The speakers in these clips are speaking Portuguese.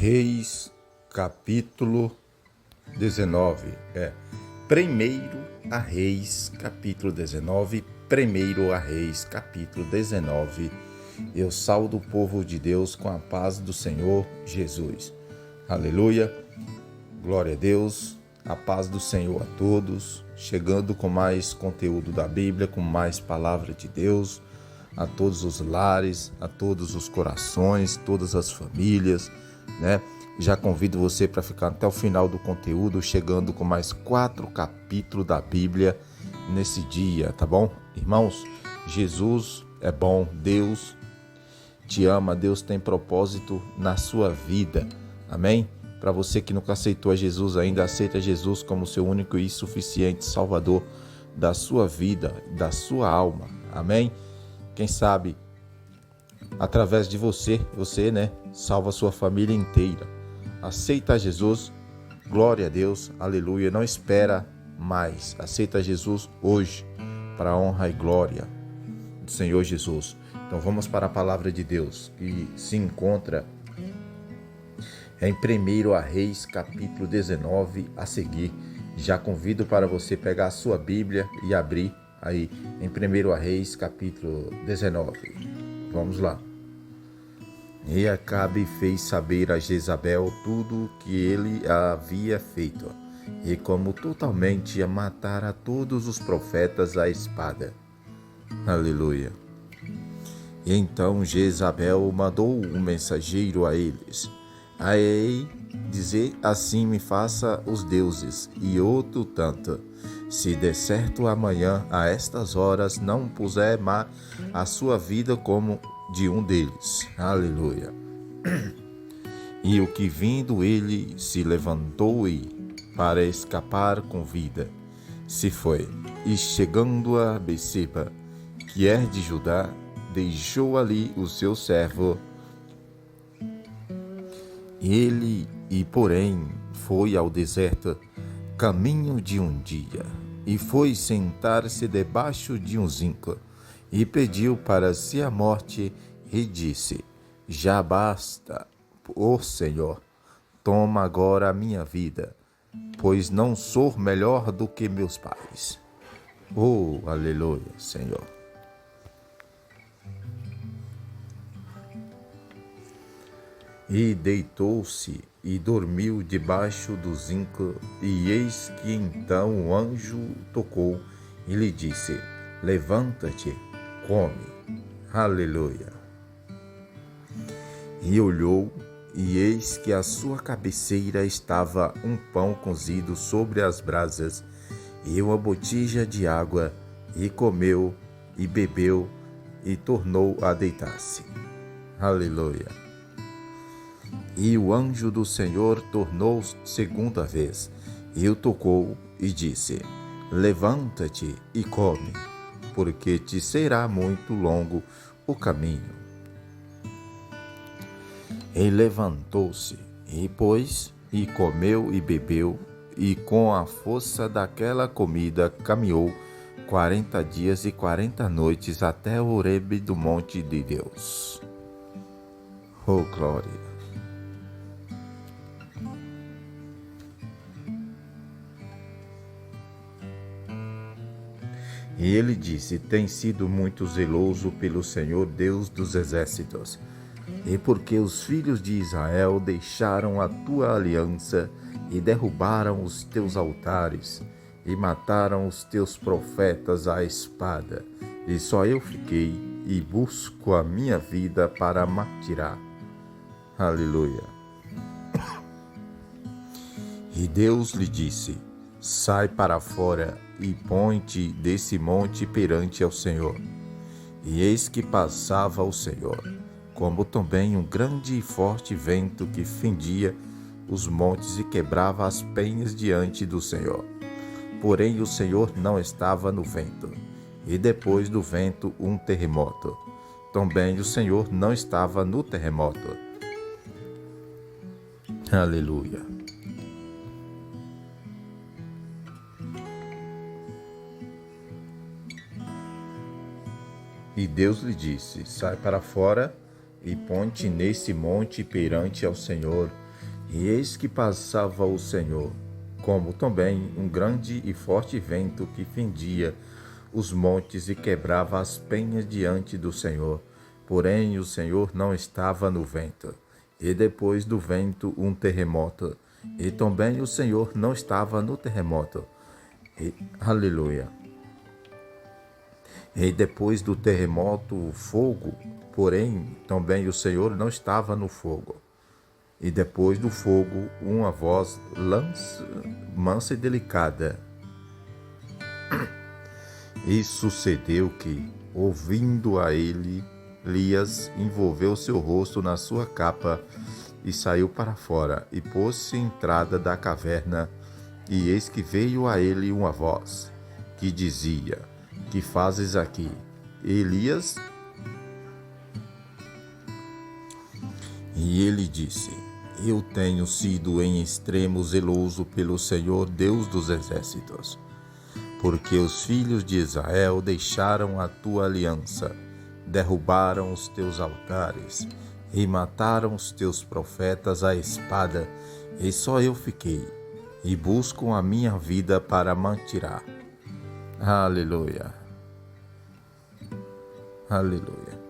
Reis, capítulo 19. Primeiro a Reis, capítulo 19. Primeiro a Reis, capítulo 19. Eu saúdo o povo de Deus com a paz do Senhor Jesus. Aleluia. Glória a Deus. A paz do Senhor a todos. Chegando com mais conteúdo da Bíblia, com mais palavra de Deus. A todos os lares, a todos os corações, todas as famílias, né? Já convido você para ficar até o final do conteúdo, chegando com mais 4 capítulos da Bíblia nesse dia, tá bom? Irmãos, Jesus é bom, Deus te ama, Deus tem propósito na sua vida, amém? Para você que nunca aceitou a Jesus ainda, aceita Jesus como seu único e suficiente Salvador da sua vida, da sua alma, amém? Quem sabe, através de você, né, salva a sua família inteira. Aceita Jesus, glória a Deus, aleluia. Não espera mais, aceita Jesus hoje, para a honra e glória do Senhor Jesus. Então vamos para a palavra de Deus, que se encontra em 1 Reis, capítulo 19, a seguir. Já convido para você pegar a sua Bíblia e abrir aí em 1 Reis, capítulo 19. Vamos lá. E Acabe fez saber a Jezabel tudo o que ele havia feito, e como totalmente ia matar a todos os profetas à espada. Aleluia. E então Jezabel mandou um mensageiro a eles. Aí dizer assim me faça os deuses, e outro tanto, se der certo amanhã a estas horas não puser a sua vida como de um deles. Aleluia. E o que vindo ele se levantou e, para escapar com vida, se foi, e chegando a Beceba, que é de Judá, deixou ali o seu servo. Porém, foi ao deserto, caminho de um dia, e foi sentar-se debaixo de um zinco, e pediu para si a morte, e disse: já basta, ó Senhor, toma agora a minha vida, pois não sou melhor do que meus pais. Oh, aleluia, Senhor. E deitou-se e dormiu debaixo do zinco, e eis que então o anjo tocou e lhe disse: levanta-te, come. Aleluia. E olhou, e eis que à sua cabeceira estava um pão cozido sobre as brasas, e uma botija de água, e comeu, e bebeu, e tornou a deitar-se. Aleluia. E o anjo do Senhor tornou segunda vez, e o tocou, e disse: levanta-te e come, porque te será muito longo o caminho. E levantou-se, e pôs, e comeu e bebeu, e com a força daquela comida caminhou 40 dias e 40 noites até o Horebe do monte de Deus. Oh, glória! E ele disse: tem sido muito zeloso pelo Senhor Deus dos exércitos, e porque os filhos de Israel deixaram a tua aliança e derrubaram os teus altares e mataram os teus profetas à espada, e só eu fiquei e busco a minha vida para martirar. Aleluia. E Deus lhe disse: sai para fora e põe-te desse monte perante ao Senhor. E eis que passava o Senhor, como também um grande e forte vento que fendia os montes e quebrava as penhas diante do Senhor. Porém o Senhor não estava no vento, e depois do vento um terremoto. Também o Senhor não estava no terremoto. Aleluia. E Deus lhe disse: sai para fora e põe-te nesse monte perante ao Senhor. E eis que passava o Senhor, como também um grande e forte vento que fendia os montes e quebrava as penhas diante do Senhor. Porém o Senhor não estava no vento. E depois do vento um terremoto. E também o Senhor não estava no terremoto. Aleluia. E depois do terremoto o fogo. Porém também o Senhor não estava no fogo. E depois do fogo, uma voz mansa e delicada. E sucedeu que, ouvindo a ele, Elias envolveu seu rosto na sua capa e saiu para fora, e pôs-se à entrada da caverna. E eis que veio a ele uma voz, que dizia: Que fazes aqui, Elias? E ele disse: Eu tenho sido em extremo zeloso pelo Senhor Deus dos exércitos, porque os filhos de Israel deixaram a tua aliança, derrubaram os teus altares e mataram os teus profetas à espada, e só eu fiquei, e buscam a minha vida para mantirar. Aleluia. Aleluia.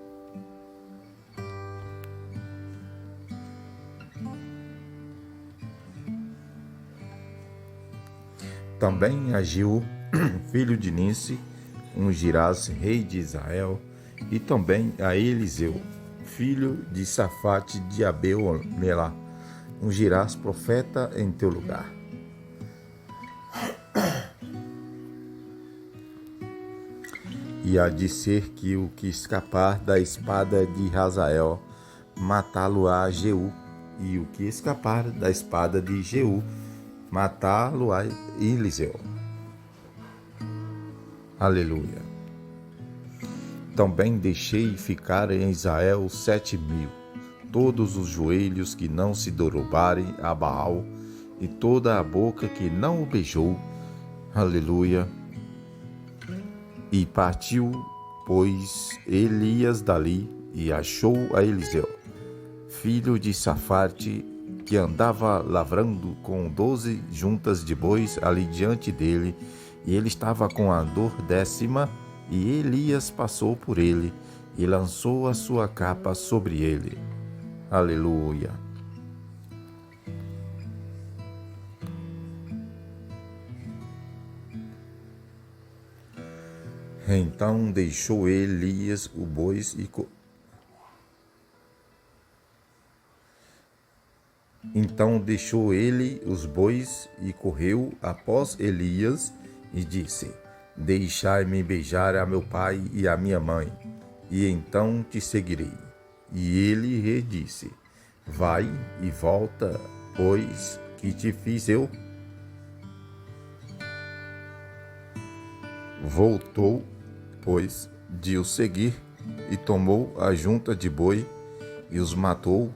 Também agiu filho de Nice, ungirás rei de Israel, e também a Eliseu, filho de Safate de Abel-melá, ungirás profeta em teu lugar. E há de ser que o que escapar da espada de Hazael, matá-lo-á Jeú, e o que escapar da espada de Jeú, matá-lo-á Eliseu. Aleluia. Também deixei ficar em Israel 7.000, todos os joelhos que não se derrubarem a Baal, e toda a boca que não o beijou. Aleluia. E partiu, pois, Elias dali, e achou a Eliseu, filho de Safate, que andava lavrando com 12 juntas de bois ali diante dele, e ele estava com a dor 10ª, e Elias passou por ele, e lançou a sua capa sobre ele. Aleluia. Então deixou Elias o bois e Então deixou ele os bois e correu após Elias e disse: Deixai-me beijar a meu pai e a minha mãe, e então te seguirei. E ele lhe disse: Vai e volta, pois que te fiz eu? Voltou, pois, de o seguir, e tomou a junta de boi, e os matou,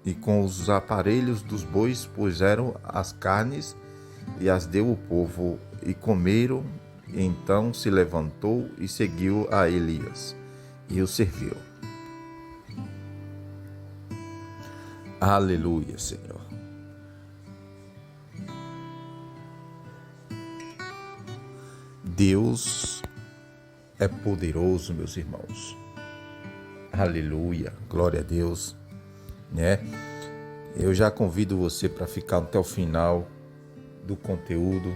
e com os aparelhos dos bois puseram as carnes, e as deu o povo, e comeram. Então se levantou e seguiu a Elias, e o serviu. Aleluia, Senhor. Deus é poderoso, meus irmãos. Aleluia, glória a Deus, né? Eu já convido você para ficar até o final do conteúdo,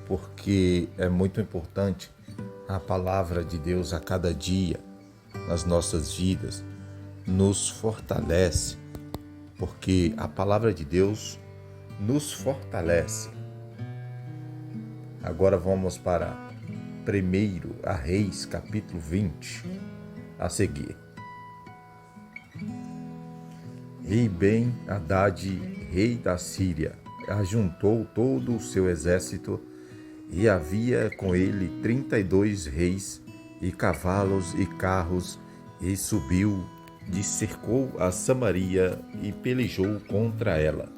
porque é muito importante a palavra de Deus a cada dia nas nossas vidas, nos fortalece, porque a palavra de Deus nos fortalece. Agora vamos para 1 Reis, capítulo 20, a seguir. E Ben-Hadad, rei da Síria, ajuntou todo o seu exército, e havia com ele 32 reis, e cavalos e carros, e subiu, e cercou a Samaria, e pelejou contra ela.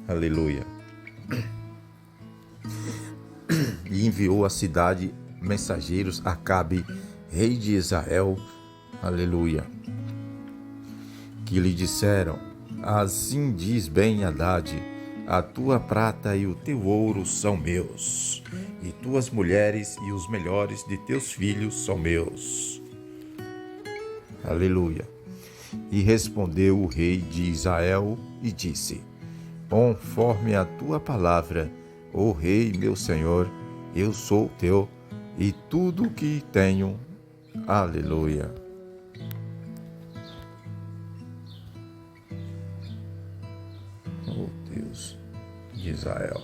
Aleluia. E enviou à cidade mensageiros a Acabe, rei de Israel, aleluia, que lhe disseram: Assim diz Ben-Hadad: a tua prata e o teu ouro são meus, e tuas mulheres e os melhores de teus filhos são meus. Aleluia. E respondeu o rei de Israel e disse: conforme a tua palavra, ó rei meu senhor, eu sou teu, e tudo o que tenho. Aleluia. Oh Deus de Israel.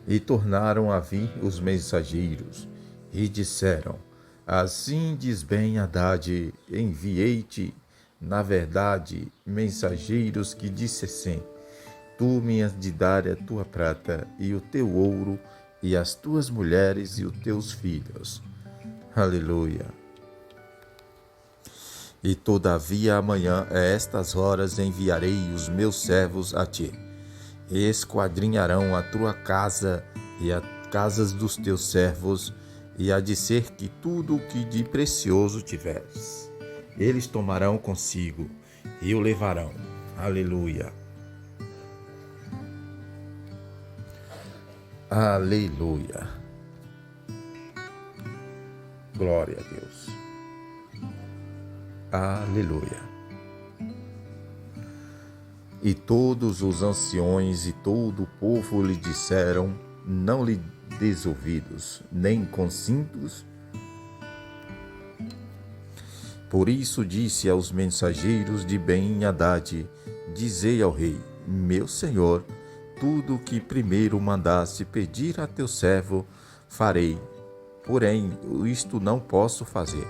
E tornaram a vir os mensageiros, e disseram: assim diz Ben-Hadad: enviei-te, na verdade, mensageiros que dissessem: tu me has de dar a tua prata e o teu ouro, e as tuas mulheres e os teus filhos. Aleluia. E todavia amanhã, a estas horas, enviarei os meus servos a ti. E esquadrinharão a tua casa e as casas dos teus servos, e há de ser que tudo o que de precioso tiveres, eles tomarão consigo e o levarão. Aleluia. Aleluia. Glória a Deus. Aleluia. E todos os anciões e todo o povo lhe disseram, não lhe des ouvidos, nem consintos. Por isso disse aos mensageiros de Ben-Hadad: dizei ao rei, meu senhor, tudo o que primeiro mandasse pedir a teu servo, farei. Porém, isto não posso fazer.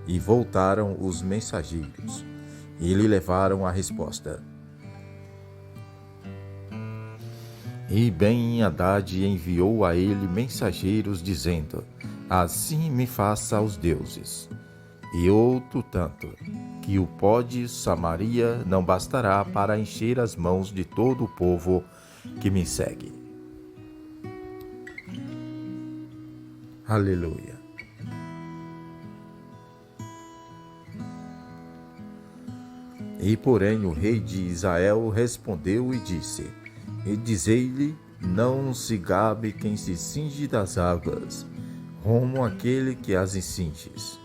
E voltaram os mensageiros, e lhe levaram a resposta. E Ben-Hadad enviou a ele mensageiros, dizendo: assim me faça aos deuses. E outro tanto, que o pó de Samaria não bastará para encher as mãos de todo o povo que me segue. Aleluia. E porém o rei de Israel respondeu e disse: e dizei-lhe, não se gabe quem se cinge das águas, rumo aquele que as cinges.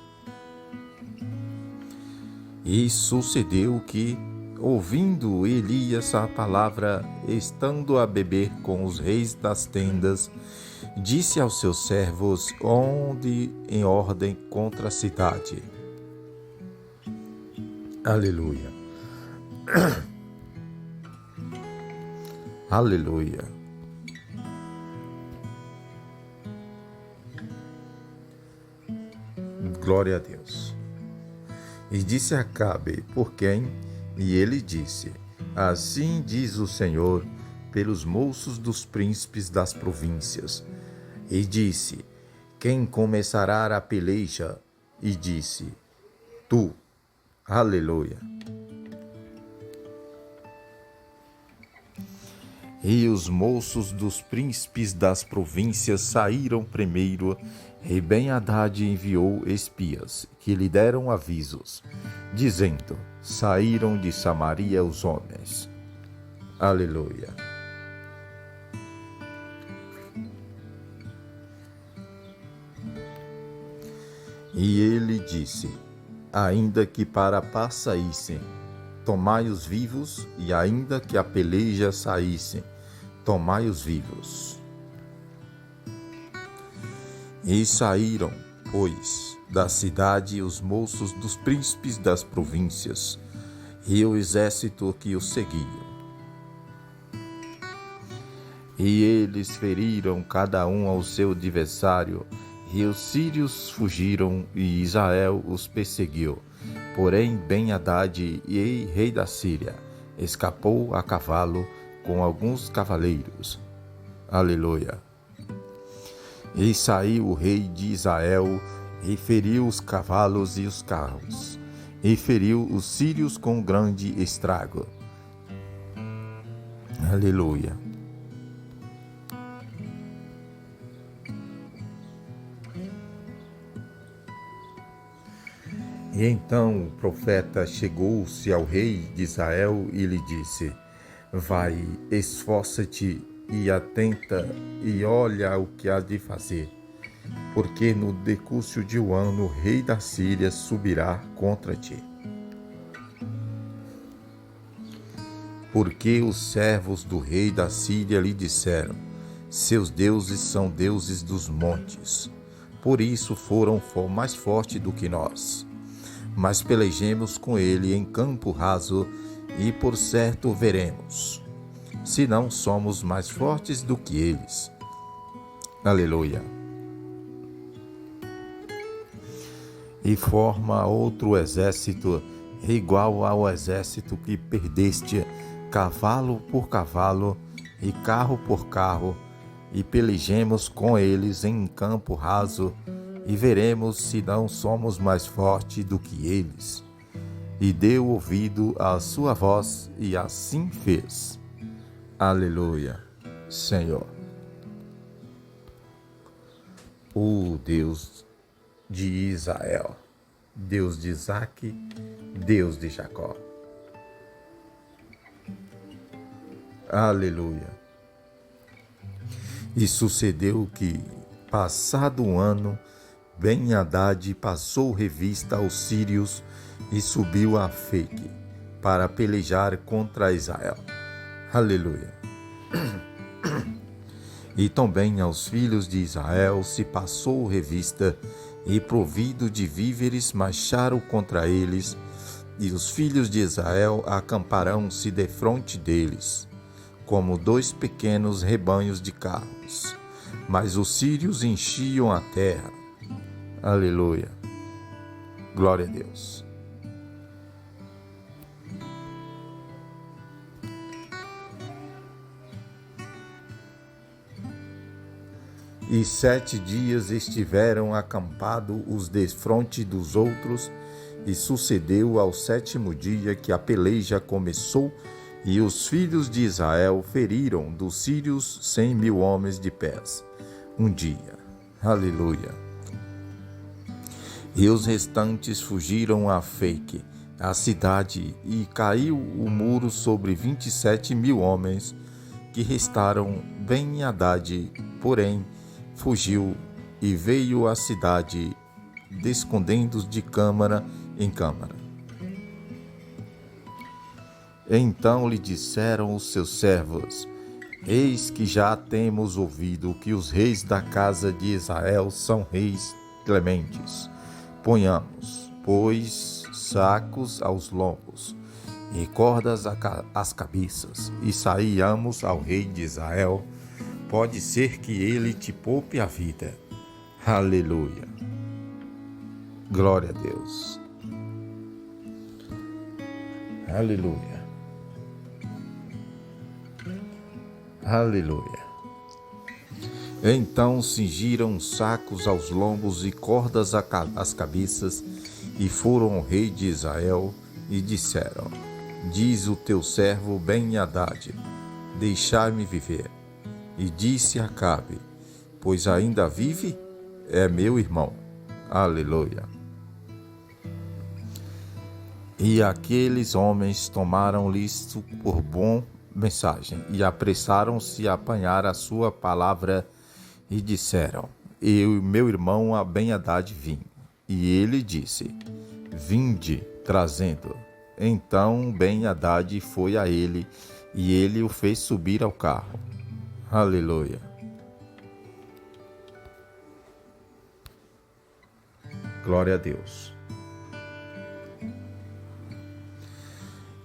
E sucedeu que, ouvindo Elias a palavra, estando a beber com os reis das tendas, disse aos seus servos, onde em ordem contra a cidade. Aleluia. Aleluia. Glória a Deus. E disse a Acabe, por quem? E ele disse, assim diz o Senhor, pelos moços dos príncipes das províncias. E disse, quem começará a peleja? E disse, tu. Aleluia. E os moços dos príncipes das províncias saíram primeiro, e Ben-Hadad enviou espias, que lhe deram avisos, dizendo, saíram de Samaria os homens. Aleluia. E ele disse, ainda que para a paz saíssem, tomai-os vivos, e ainda que a peleja saíssem, tomai-os vivos. E saíram, pois, da cidade os moços dos príncipes das províncias, e o exército que os seguiam. E eles feriram cada um ao seu adversário, e os sírios fugiram, e Israel os perseguiu. Porém, Ben-Hadad, rei da Síria, escapou a cavalo com alguns cavaleiros. Aleluia. E saiu o rei de Israel, e feriu os cavalos e os carros, e feriu os sírios com grande estrago. Aleluia. E então o profeta chegou-se ao rei de Israel e lhe disse: Vai, esforça-te e atenta e olha o que há de fazer, porque no decurso de um ano o rei da Síria subirá contra ti. Porque os servos do rei da Síria lhe disseram: Seus deuses são deuses dos montes, por isso foram mais fortes do que nós. Mas pelejemos com ele em campo raso, e por certo veremos, se não somos mais fortes do que eles. Aleluia. E forma outro exército, igual ao exército que perdeste, cavalo por cavalo e carro por carro, e pelejemos com eles em campo raso, e veremos se não somos mais fortes do que eles. E deu ouvido à sua voz, e assim fez. Aleluia, Senhor. O Deus de Israel, Deus de Isaque, Deus de Jacó. Aleluia. E sucedeu que, passado um ano, Ben-Hadad passou revista aos sírios e subiu a Afeque para pelejar contra Israel. Aleluia. E também aos filhos de Israel se passou revista, e provido de víveres marcharam contra eles, e os filhos de Israel acamparão-se defronte deles, como 2 pequenos rebanhos de carros. Mas os sírios enchiam a terra. Aleluia. Glória a Deus. E 7 dias estiveram acampados os defronte dos outros, e sucedeu ao 7º dia que a peleja começou, e os filhos de Israel feriram dos sírios 100.000 homens de pés, um dia. Aleluia. E os restantes fugiram a Afeque, a cidade, e caiu o muro sobre 27.000 homens que restaram. Ben-Hadad, porém, fugiu e veio à cidade, escondendo de câmara em câmara. Então lhe disseram os seus servos: Eis que já temos ouvido que os reis da casa de Israel são reis clementes. Ponhamos, pois, sacos aos lombos e cordas às cabeças, e saiamos ao rei de Israel. Pode ser que ele te poupe a vida. Aleluia. Glória a Deus. Aleluia. Aleluia. Então cingiram sacos aos lombos e cordas às cabeças, e foram ao rei de Israel e disseram: Diz o teu servo Ben-Hadad: Deixai-me viver. E disse Acabe: Pois ainda vive? É meu irmão. Aleluia. E aqueles homens tomaram-lhe isto por bom mensagem, e apressaram-se a apanhar a sua palavra, e disseram: Eu e meu irmão a Ben-Hadad vim. E ele disse: Vinde, trazendo. Então Ben-Hadad foi a ele, e ele o fez subir ao carro. Aleluia. Glória a Deus.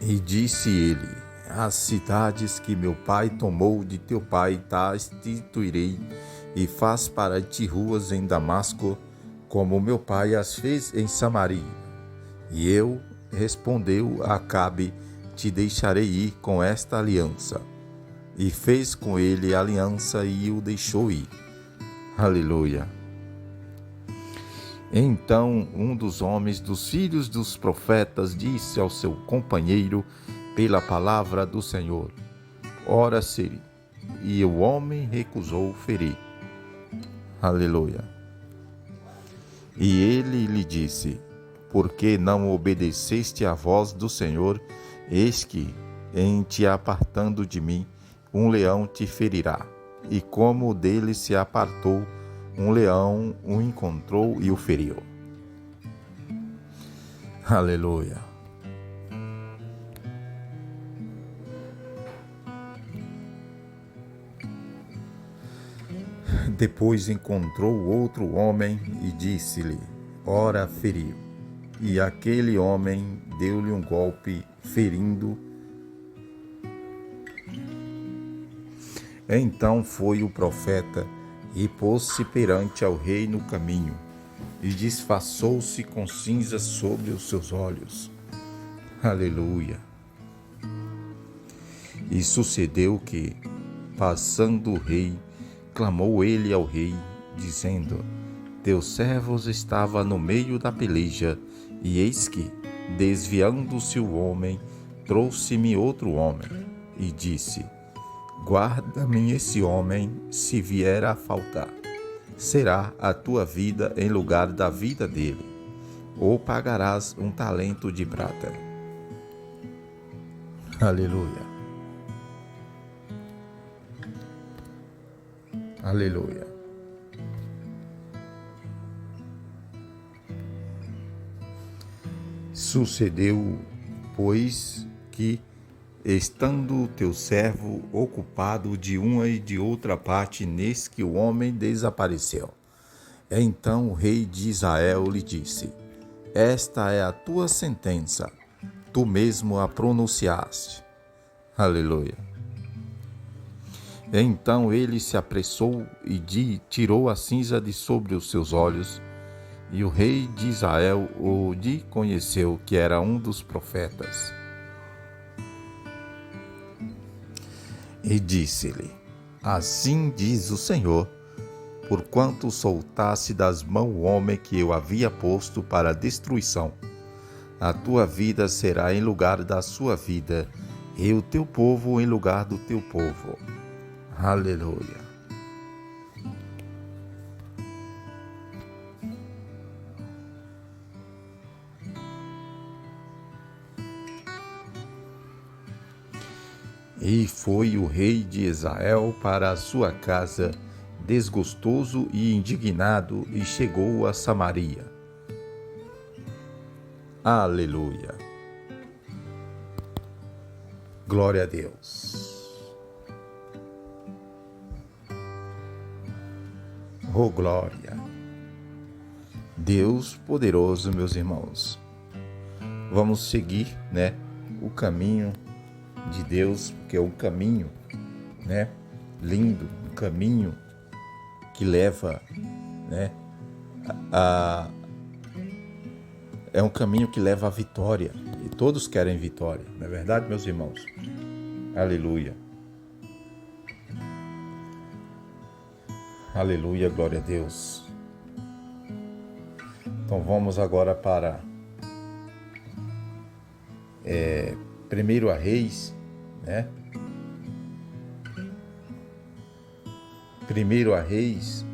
E disse ele: As cidades que meu pai tomou de teu pai, tais instituirei, e faz para ti ruas em Damasco, como meu pai as fez em Samaria. E eu, respondeu Acabe, te deixarei ir com esta aliança. E fez com ele aliança e o deixou ir. Aleluia. Então um dos homens dos filhos dos profetas disse ao seu companheiro pela palavra do Senhor: Ora se. E o homem recusou ferir. Aleluia. E ele lhe disse: porque não obedeceste à voz do Senhor, eis que, em te apartando de mim, um leão te ferirá. E como dele se apartou, um leão o encontrou e o feriu. Aleluia. Depois encontrou outro homem e disse-lhe: ora, feriu. E aquele homem deu-lhe um golpe, ferindo. Então foi o profeta e pôs-se perante ao rei no caminho, e disfarçou-se com cinzas sobre os seus olhos. Aleluia. E sucedeu que, passando o rei, clamou ele ao rei, dizendo: teu servo estava no meio da peleja, e eis que, desviando-se o homem, trouxe-me outro homem, e disse: guarda-me esse homem, se vier a faltar. Será a tua vida em lugar da vida dele, ou pagarás um talento de prata. Aleluia. Aleluia. Sucedeu, pois, que, estando teu servo ocupado de uma e de outra parte, eis que o homem desapareceu. Então o rei de Israel lhe disse: esta é a tua sentença, tu mesmo a pronunciaste. Aleluia. Então ele se apressou e tirou a cinza de sobre os seus olhos, e o rei de Israel o conheceu que era um dos profetas. E disse-lhe: assim diz o Senhor, porquanto soltaste das mãos o homem que eu havia posto para a destruição, a tua vida será em lugar da sua vida, e o teu povo em lugar do teu povo. Aleluia. E foi o rei de Israel para a sua casa, desgostoso e indignado, e chegou a Samaria. Aleluia. Glória a Deus. Oh, glória. Deus poderoso, meus irmãos. Vamos seguir, o caminho de Deus, porque é um caminho, lindo, um caminho que leva, é um caminho que leva à vitória, e todos querem vitória, não é verdade, meus irmãos? Aleluia. Aleluia, glória a Deus. Então vamos agora para 1 Reis, 1 Reis,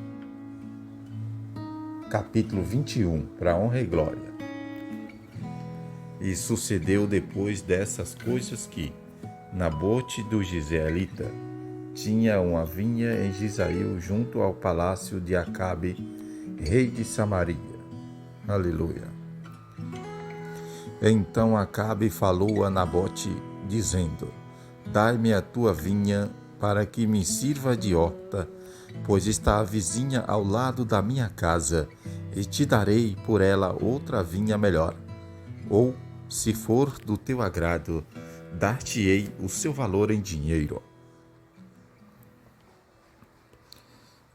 capítulo 21, para honra e glória. E sucedeu depois dessas coisas que Nabote do Jezreelita tinha uma vinha em Jezreel junto ao palácio de Acabe, rei de Samaria. Aleluia. Então Acabe falou a Nabote, dizendo: dai-me a tua vinha para que me sirva de horta, pois está a vizinha ao lado da minha casa, e te darei por ela outra vinha melhor. Ou, se for do teu agrado, dar-te-ei o seu valor em dinheiro.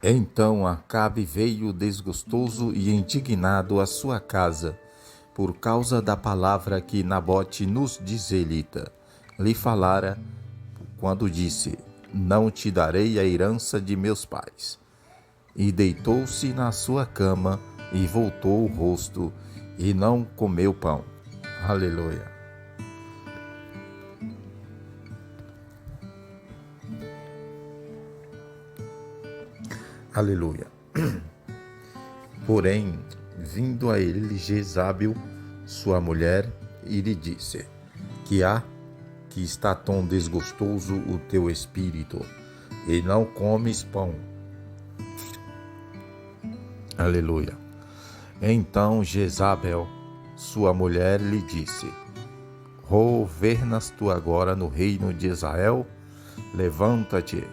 Então Acabe veio desgostoso e indignado à sua casa, por causa da palavra que Nabote nos Jezreelita lhe falara, quando disse: não te darei a herança de meus pais. E deitou-se na sua cama e voltou o rosto, e não comeu pão. Aleluia. Aleluia. Porém, vindo a ele Jezabel, sua mulher, e lhe disse: Que há que está tão desgostoso o teu espírito, e não comes pão? Aleluia. Então Jezabel, sua mulher, lhe disse: Governas tu agora no reino de Israel? Levanta-te,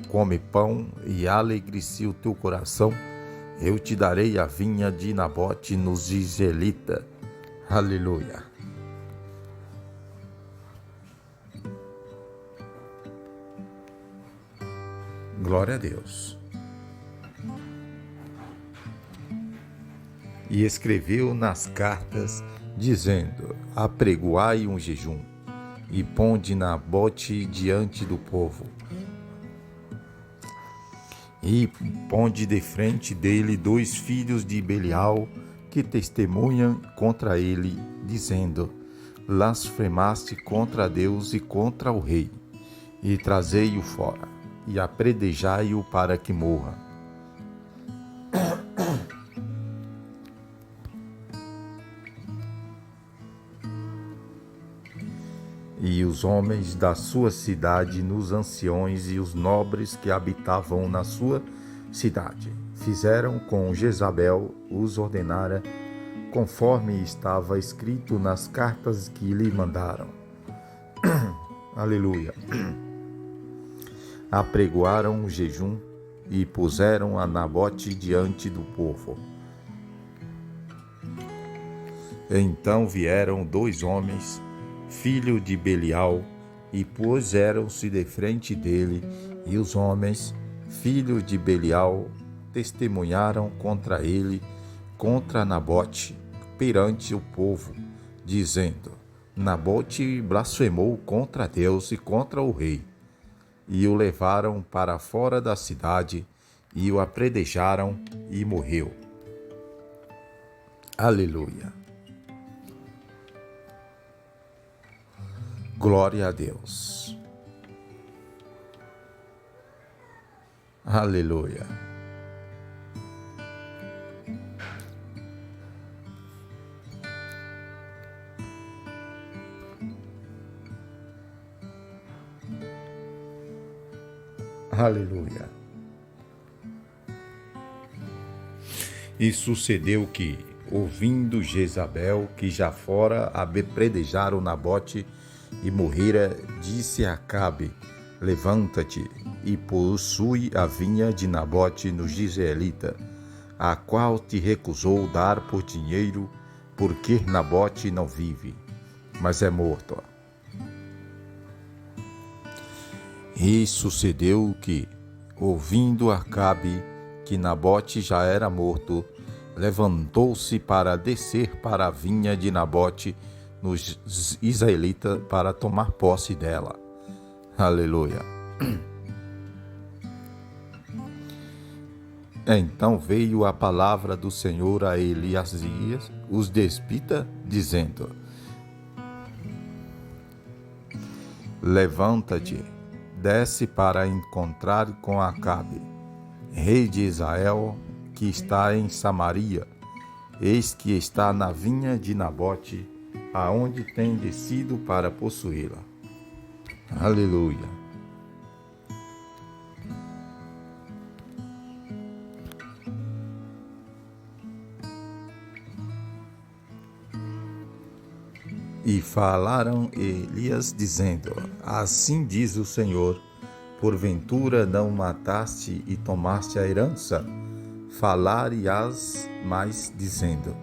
come pão, e alegre-se o teu coração. Eu te darei a vinha de Nabote nos Jezreelita. Aleluia. Glória a Deus. E escreveu nas cartas, dizendo: Apregoai um jejum, e ponde Nabote diante do povo. E ponde de frente dele 2 filhos de Belial, que testemunham contra ele, dizendo: Blasfemaste contra Deus e contra o rei. E trazei-o fora, e apredejai-o para que morra. E os homens da sua cidade, nos anciões e os nobres que habitavam na sua cidade, fizeram com Jezabel, os ordenara, conforme estava escrito nas cartas que lhe mandaram. Aleluia. Apregoaram o jejum e puseram a Nabote diante do povo. Então vieram 2 homens, filho de Belial, e puseram-se de frente dele, e os homens, filho de Belial, testemunharam contra ele, contra Nabote, perante o povo, dizendo: Nabote blasfemou contra Deus e contra o rei. E o levaram para fora da cidade, e o apredejaram, e morreu. Aleluia. Glória a Deus. Aleluia. Aleluia. E sucedeu que, ouvindo Jezabel que já fora apredejaram Nabote e morrera, disse a Acabe: Levanta-te e possui a vinha de Nabote no Jezreelita, a qual te recusou dar por dinheiro, porque Nabote não vive, mas é morto. E sucedeu que, ouvindo Acabe que Nabote já era morto, levantou-se para descer para a vinha de Nabote nos israelitas para tomar posse dela. Aleluia. Então veio a palavra do Senhor a Eliasias, os despita, dizendo: Levanta-te, desce para encontrar com Acabe, rei de Israel, que está em Samaria. Eis que está na vinha de Nabote, aonde tem descido para possuí-la. Aleluia. E falaram Elias, dizendo: Assim diz o Senhor: Porventura não mataste e tomaste a herança? Falar-lhe-ás mais, dizendo: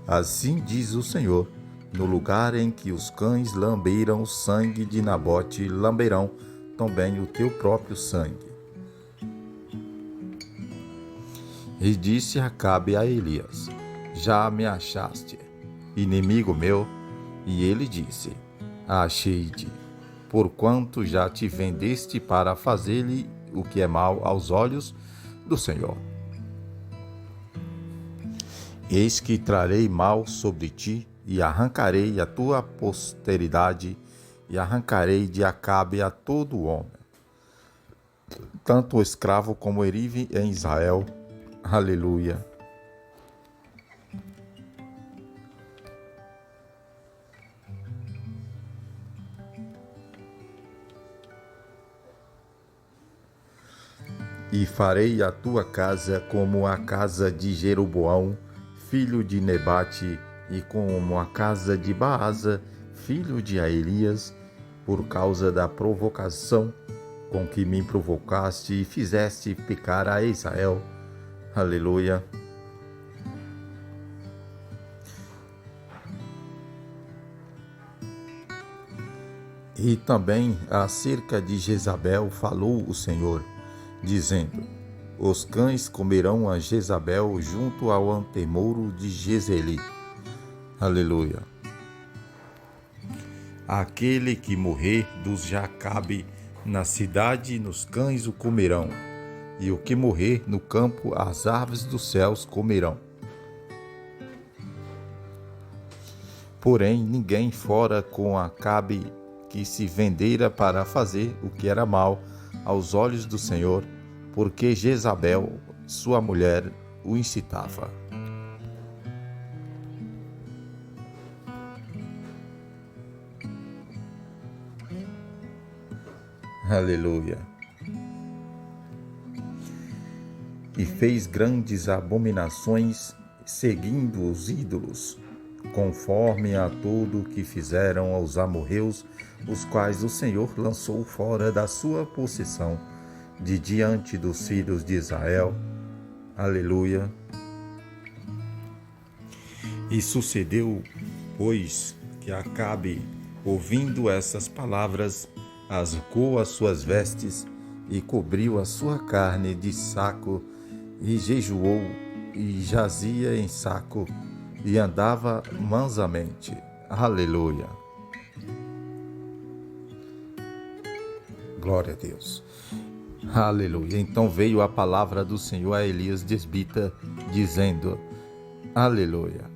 Assim diz o Senhor: No lugar em que os cães lamberam o sangue de Nabote, lamberão também o teu próprio sangue. E disse Acabe a Elias: Já me achaste, inimigo meu? E ele disse: Achei-te, porquanto já te vendeste para fazer-lhe o que é mal aos olhos do Senhor. Eis que trarei mal sobre ti, e arrancarei a tua posteridade, e arrancarei de Acabe a todo homem, tanto o escravo como o livre em Israel. Aleluia. E farei a tua casa como a casa de Jeroboão, filho de Nebate, e como a casa de Baasa, filho de Aelias, por causa da provocação com que me provocaste e fizeste pecar a Israel. Aleluia. E também acerca de Jezabel falou o Senhor, dizendo: os cães comerão a Jezabel junto ao antemouro de Jezeli. Aleluia. Aquele que morrer dos Jacabe na cidade, nos cães o comerão, e o que morrer no campo, as aves dos céus comerão. Porém, ninguém fora com Acabe que se vendera para fazer o que era mal aos olhos do Senhor, porque Jezabel, sua mulher, o incitava. Aleluia. E fez grandes abominações, seguindo os ídolos, conforme a tudo que fizeram aos amorreus, os quais o Senhor lançou fora da sua possessão, de diante dos filhos de Israel. Aleluia. E sucedeu, pois, que Acabe, ouvindo essas palavras, rasgou as suas vestes e cobriu a sua carne de saco e jejuou e jazia em saco e andava mansamente. Aleluia. Glória a Deus. Aleluia. Então veio a palavra do Senhor a Elias desbita, dizendo: aleluia.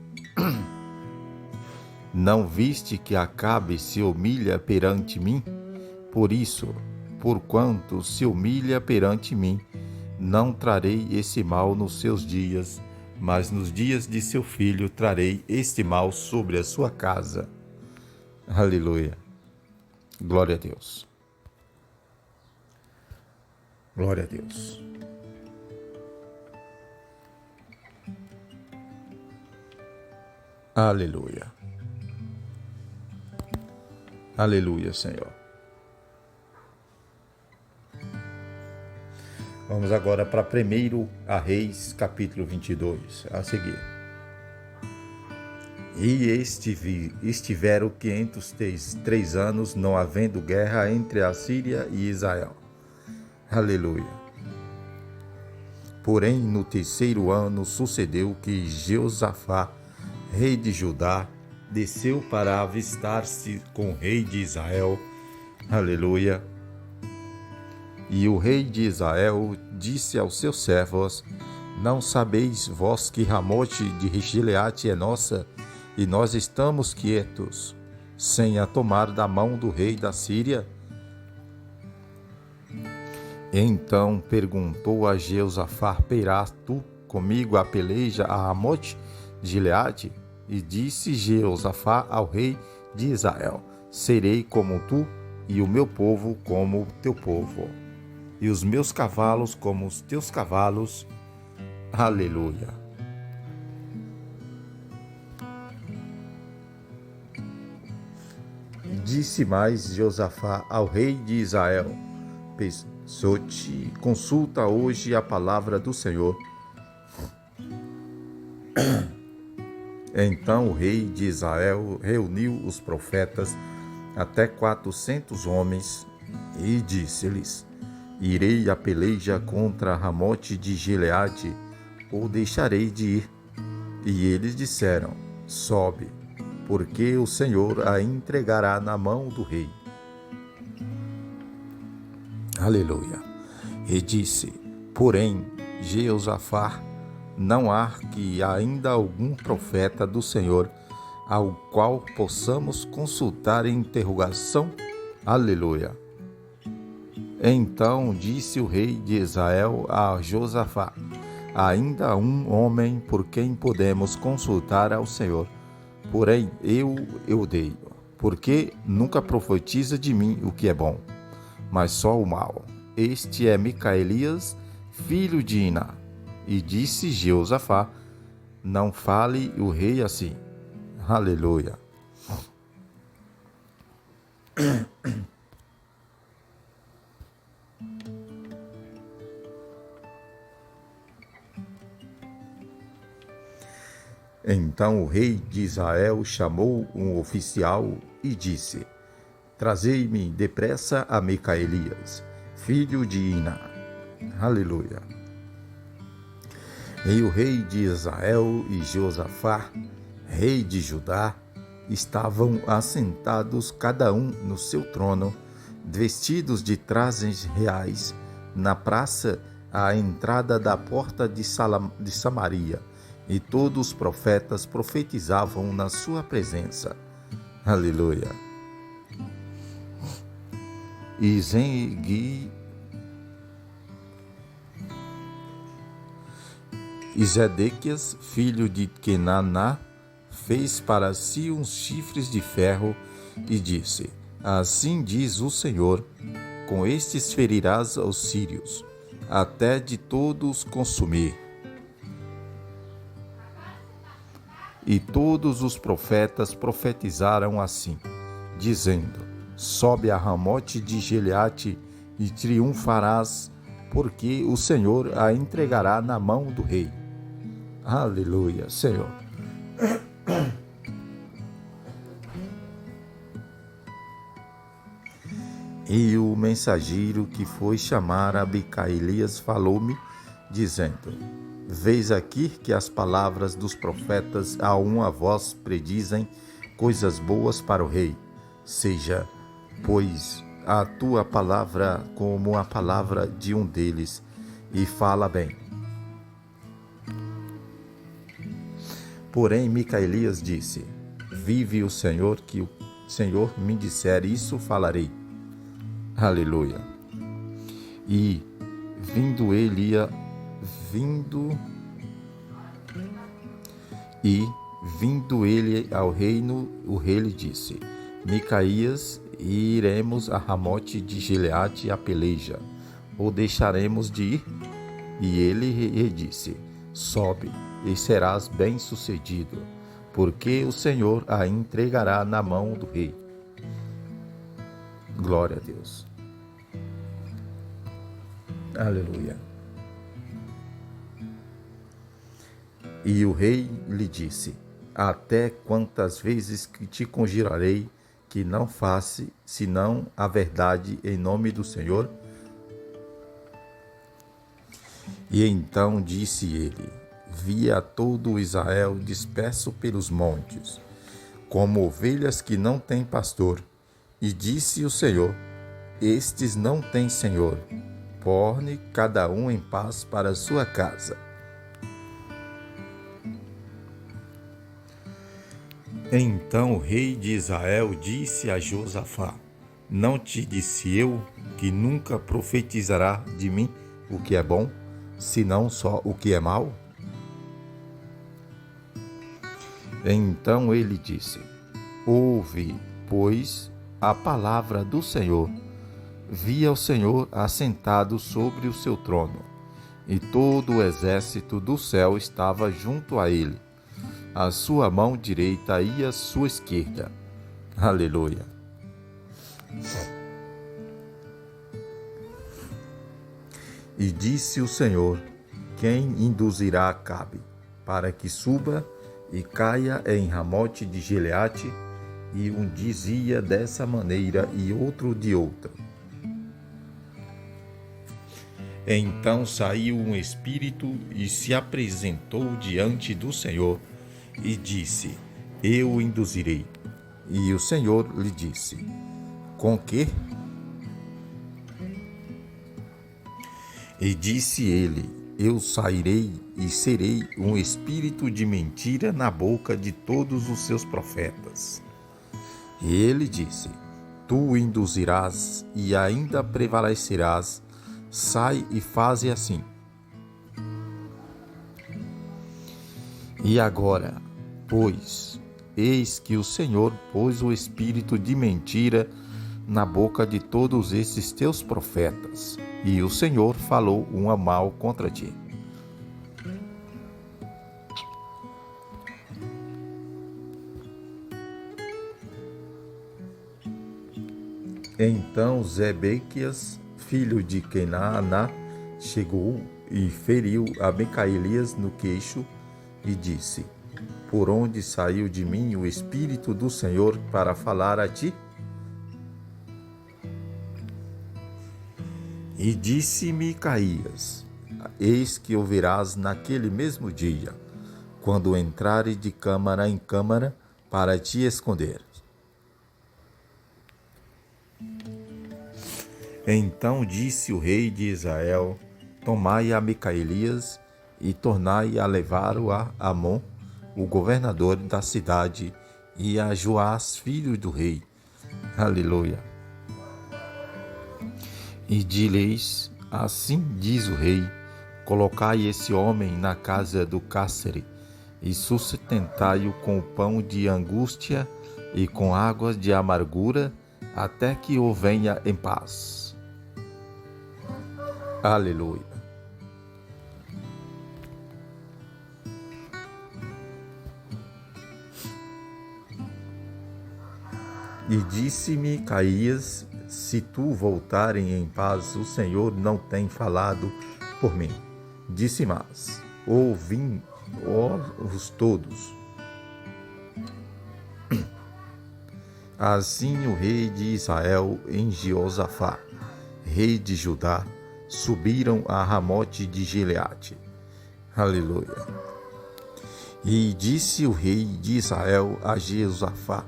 Não viste que Acabe se humilha perante mim? Por isso, porquanto se humilha perante mim, não trarei esse mal nos seus dias, mas nos dias de seu filho trarei este mal sobre a sua casa. Aleluia. Glória a Deus. Glória a Deus. Aleluia. Aleluia, Senhor. Vamos agora para 1 Reis, capítulo 22, a seguir. E estiveram 503 anos, não havendo guerra entre a Síria e Israel. Aleluia. Porém, no terceiro ano sucedeu que Jeosafá, rei de Judá, desceu para avistar-se com o rei de Israel. Aleluia. E o rei de Israel disse aos seus servos: não sabeis vós que Ramote de Gileade é nossa, e nós estamos quietos, sem a tomar da mão do rei da Síria? Então perguntou a Jeosafá: perás tu comigo a peleja a Ramote de Gileade? E disse Jeosafá ao rei de Israel: serei como tu, e o meu povo como o teu povo, e os meus cavalos como os teus cavalos. Aleluia. Disse mais Jeosafá ao rei de Israel: consulta hoje a palavra do Senhor. Então o rei de Israel reuniu os profetas, até 400 homens, e disse-lhes: irei a peleja contra Ramote de Gileade, ou deixarei de ir? E eles disseram: sobe, porque o Senhor a entregará na mão do rei. Aleluia. E disse: porém, Jeosafá, não há que ainda algum profeta do Senhor, ao qual possamos consultar em interrogação? Aleluia. Então disse o rei de Israel a Josafá: ainda um homem por quem podemos consultar ao Senhor, porém eu odeio, porque nunca profetiza de mim o que é bom, mas só o mal. Este é Micaelias, filho de Iná. E disse Jeosafá: não fale o rei assim. Aleluia. Então o rei de Israel chamou um oficial e disse: trazei-me depressa a Micaelias, filho de Iná. Aleluia. E o rei de Israel e Josafá, rei de Judá, estavam assentados cada um no seu trono, vestidos de trajes reais, na praça à entrada da porta de Samaria, e todos os profetas profetizavam na sua presença. Aleluia. E Zedequias, filho de Kenaná, fez para si uns chifres de ferro e disse: assim diz o Senhor, com estes ferirás aos sírios, até de todos consumir. E todos os profetas profetizaram assim, dizendo: sobe a Ramote de Gileade e triunfarás, porque o Senhor a entregará na mão do rei. Aleluia, Senhor. E o mensageiro que foi chamar a Micaelias falou-me, dizendo: vês aqui que as palavras dos profetas a uma voz predizem coisas boas para o rei. Seja, pois, a tua palavra como a palavra de um deles, e fala bem. Porém, Micaelias disse: vive o Senhor, que o Senhor me disser isso, falarei. Aleluia. E vindo ele ao reino, o rei lhe disse: Micaías, iremos a Ramote de Gileade a peleja, ou deixaremos de ir? E ele lhe disse: sobe, e serás bem-sucedido, porque o Senhor a entregará na mão do rei. Glória a Deus. Aleluia. E o rei lhe disse: até quantas vezes que te conjurarei que não faça senão a verdade em nome do Senhor? E então disse ele: via todo Israel disperso pelos montes, como ovelhas que não têm pastor. E disse o Senhor: estes não têm senhor, torne cada um em paz para sua casa. Então o rei de Israel disse a Josafá: não te disse eu que nunca profetizará de mim o que é bom, senão só o que é mau? Então ele disse: ouve, pois, a palavra do Senhor. Via o Senhor assentado sobre o seu trono, e todo o exército do céu estava junto a ele. A sua mão direita e a sua esquerda. Aleluia. E disse o Senhor: quem induzirá Acabe, para que suba e caia em Ramote de Gileade? E um dizia dessa maneira e outro de outra. Então saiu um espírito e se apresentou diante do Senhor e disse: eu o induzirei. E o Senhor lhe disse: com que? E disse ele: eu sairei e serei um espírito de mentira na boca de todos os seus profetas. E ele disse: tu o induzirás e ainda prevalecerás. Sai e faze assim. E agora, pois, eis que o Senhor pôs o espírito de mentira na boca de todos esses teus profetas, e o Senhor falou um mal contra ti. Então Zebequias, filho de Kenaana, chegou e feriu a Micaelias no queixo e disse: Por onde saiu de mim o Espírito do Senhor para falar a ti? E disse Micaías: Eis que ouvirás naquele mesmo dia, quando entrares de câmara em câmara para te esconder. Então disse o rei de Israel: Tomai a Micaelias e tornai a levá-lo a Amon, o governador da cidade, e a Joás, filho do rei. Aleluia. E direis: Assim diz o rei: Colocai esse homem na casa do cárcere e sustentai-o com o pão de angústia e com águas de amargura, até que o venha em paz. Aleluia. E disse Micaías: Se tu voltarem em paz, o Senhor não tem falado por mim. Disse mais: Ouvi-os todos. Assim o rei de Israel e Jeosafá, rei de Judá, subiram a Ramote de Gileade. Aleluia. E disse o rei de Israel a Jeosafá: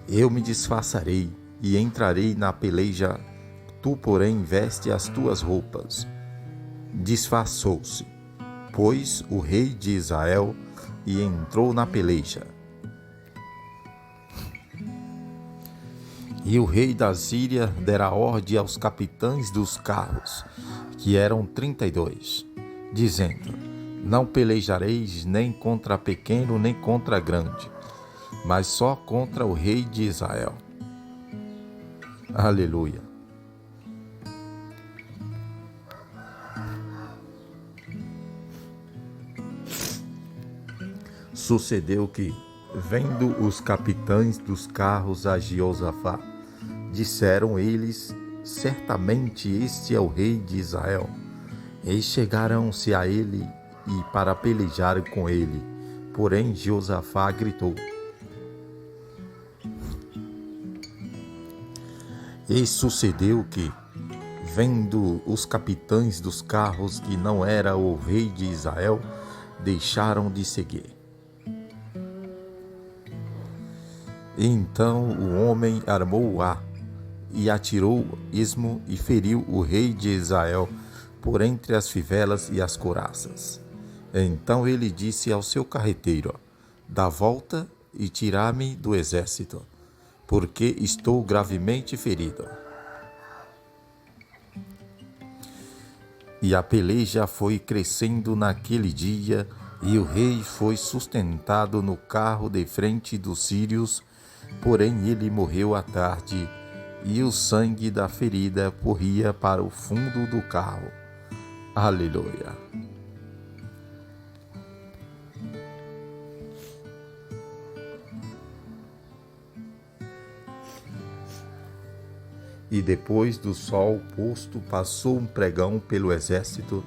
Eu me disfarçarei e entrarei na peleja, tu, porém, veste as tuas roupas. Disfarçou-se, pois, o rei de Israel e entrou na peleja. E o rei da Síria dera ordem aos capitães dos carros, que eram 32, dizendo: Não pelejareis nem contra pequeno nem contra grande, mas só contra o rei de Israel. Aleluia. Sucedeu que, vendo os capitães dos carros a Jeosafá, disseram eles: Certamente este é o rei de Israel. E chegaram-se a ele e para pelejar com ele. Porém Jeosafá gritou. E sucedeu que, vendo os capitães dos carros que não era o rei de Israel, deixaram de seguir. Então o homem armou-a e atirou esmo e feriu o rei de Israel por entre as fivelas e as couraças. Então ele disse ao seu carreteiro: Dá volta e tira-me do exército, porque estou gravemente ferido. E a peleja foi crescendo naquele dia, e o rei foi sustentado no carro de frente dos sírios, porém ele morreu à tarde, e o sangue da ferida corria para o fundo do carro. Aleluia. E depois do sol posto, passou um pregão pelo exército,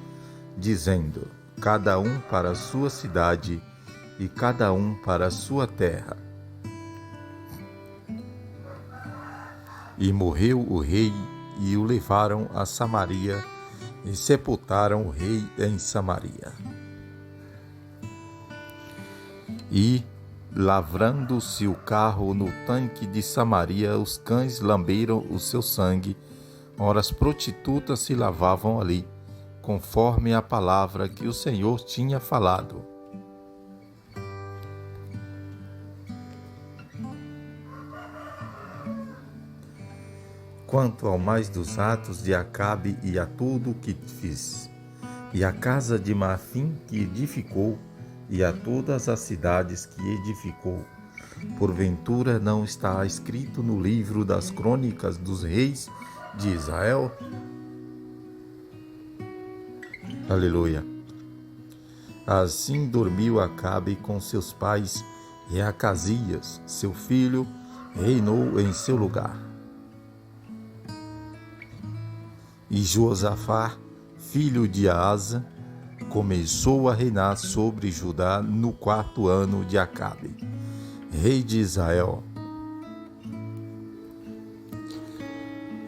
dizendo: Cada um para a sua cidade e cada um para a sua terra. E morreu o rei, e o levaram a Samaria, e sepultaram o rei em Samaria. E, lavrando-se o carro no tanque de Samaria, os cães lamberam o seu sangue, ora as prostitutas se lavavam ali, conforme a palavra que o Senhor tinha falado. Quanto ao mais dos atos de Acabe e a tudo o que fiz, e a casa de Mafim que edificou, e a todas as cidades que edificou, porventura não está escrito no livro das crônicas dos reis de Israel? Aleluia. Assim dormiu Acabe com seus pais, e Acasias, seu filho, reinou em seu lugar. E Josafá, filho de Asa, começou a reinar sobre Judá no 4º ano de Acabe, rei de Israel.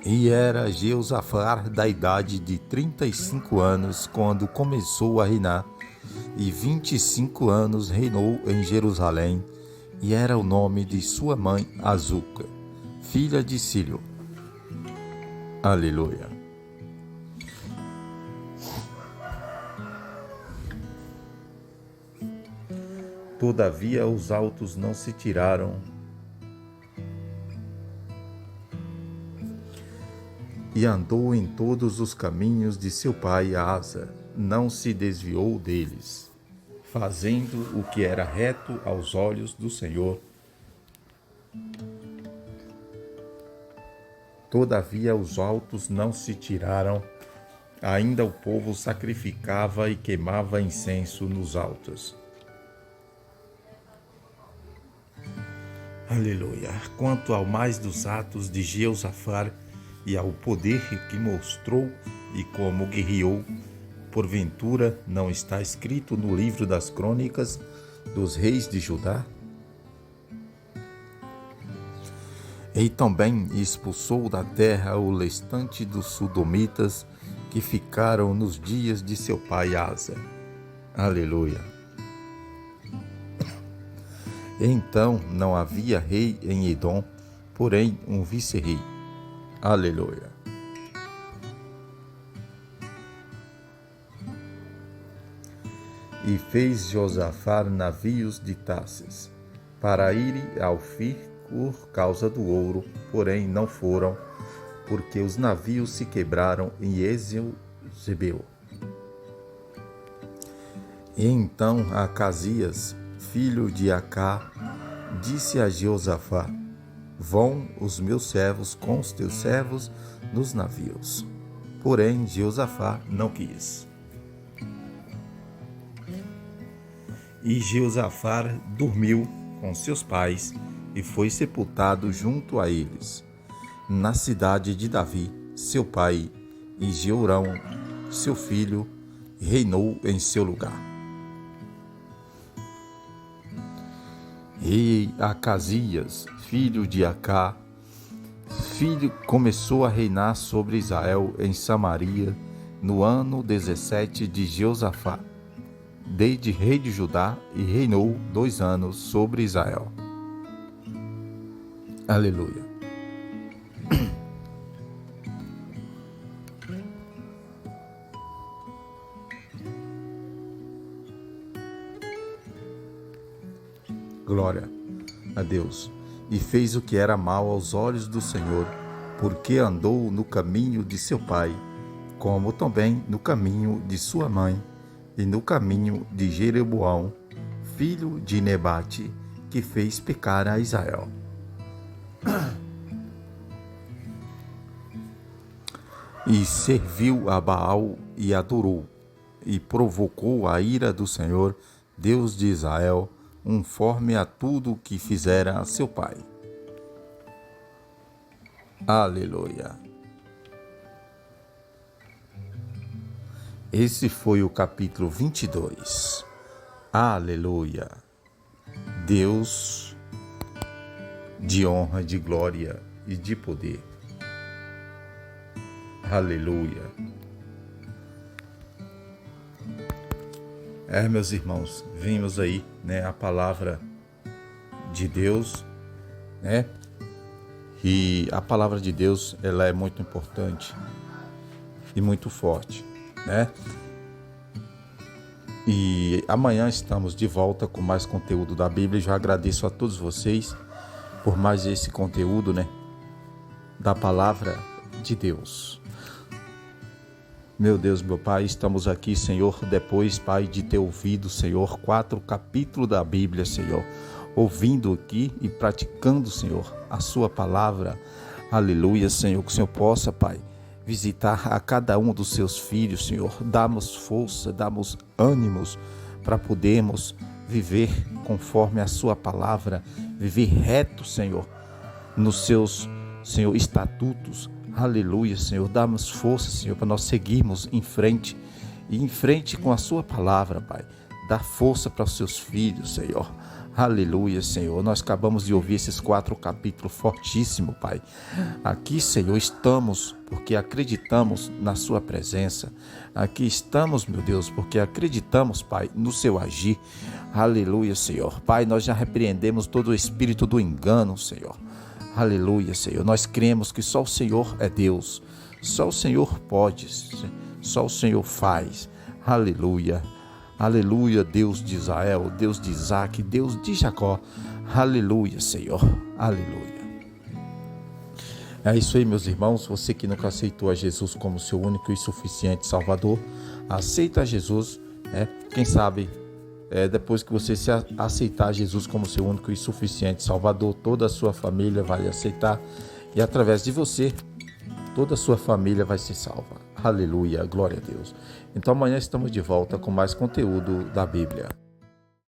E era Josafá da idade de 35 anos quando começou a reinar, e 25 anos reinou em Jerusalém, e era o nome de sua mãe Azuca, filha de Sírio. Aleluia. Todavia os altos não se tiraram, e andou em todos os caminhos de seu pai Asa, não se desviou deles, fazendo o que era reto aos olhos do Senhor. Todavia os altos não se tiraram, ainda o povo sacrificava e queimava incenso nos altos. Aleluia. Quanto ao mais dos atos de Josafá e ao poder que mostrou e como guerreou, porventura não está escrito no livro das crônicas dos reis de Judá? E também expulsou da terra o restante dos sodomitas que ficaram nos dias de seu pai Asa. Aleluia. Então não havia rei em Edom, porém um vice-rei. Aleluia. E fez Josafá navios de Tarsis, para irem ao Ofir por causa do ouro, porém não foram, porque os navios se quebraram em Ezion-Zebeu. E então Acasias, filho de Acá, disse a Josafá: vão os meus servos com os teus servos nos navios. Porém Josafá não quis. E Josafá dormiu com seus pais e foi sepultado junto a eles, na cidade de Davi, seu pai, e Jeorão, seu filho, reinou em seu lugar. E Acasias, filho de Acá, começou a reinar sobre Israel em Samaria no ano 17 de Josafá, desde rei de Judá, e reinou 2 anos sobre Israel. Aleluia. Glória a Deus. E fez o que era mal aos olhos do Senhor, porque andou no caminho de seu pai, como também no caminho de sua mãe, e no caminho de Jeroboão, filho de Nebate, que fez pecar a Israel. E serviu a Baal e adorou, e provocou a ira do Senhor, Deus de Israel, conforme a tudo o que fizera a seu pai. Aleluia. Esse foi o capítulo 22. Aleluia. Deus de honra, de glória e de poder. Aleluia. Meus irmãos, vimos aí, a palavra de Deus, E a palavra de Deus, ela é muito importante e muito forte, E amanhã estamos de volta com mais conteúdo da Bíblia. Já agradeço a todos vocês por mais esse conteúdo, da palavra de Deus. Meu Deus, meu Pai, estamos aqui, Senhor, depois, Pai, de ter ouvido, Senhor, 4 capítulos da Bíblia, Senhor, ouvindo aqui e praticando, Senhor, a sua palavra. Aleluia, Senhor, que o Senhor possa, Pai, visitar a cada um dos seus filhos, Senhor. Dá-nos força, dá-nos ânimos para podermos viver conforme a sua palavra, viver reto, Senhor, nos seus, Senhor, estatutos. Aleluia, Senhor. Dá-nos força, Senhor, para nós seguirmos em frente e em frente com a sua palavra, Pai. Dá força para os seus filhos, Senhor. Aleluia, Senhor. Nós acabamos de ouvir esses 4 capítulos fortíssimos, Pai. Aqui, Senhor, estamos porque acreditamos na sua presença. Aqui estamos, meu Deus, porque acreditamos, Pai, no seu agir. Aleluia, Senhor. Pai, nós já repreendemos todo o espírito do engano, Senhor. Aleluia, Senhor. Nós cremos que só o Senhor é Deus. Só o Senhor pode. Só o Senhor faz. Aleluia. Aleluia, Deus de Israel, Deus de Isaac, Deus de Jacó. Aleluia, Senhor. Aleluia. É isso aí, meus irmãos. Você que nunca aceitou a Jesus como seu único e suficiente Salvador, aceita Jesus, né? Quem sabe, depois que você aceitar Jesus como seu único e suficiente Salvador, toda a sua família vai aceitar e através de você, toda a sua família vai ser salva. Aleluia, glória a Deus. Então amanhã estamos de volta com mais conteúdo da Bíblia.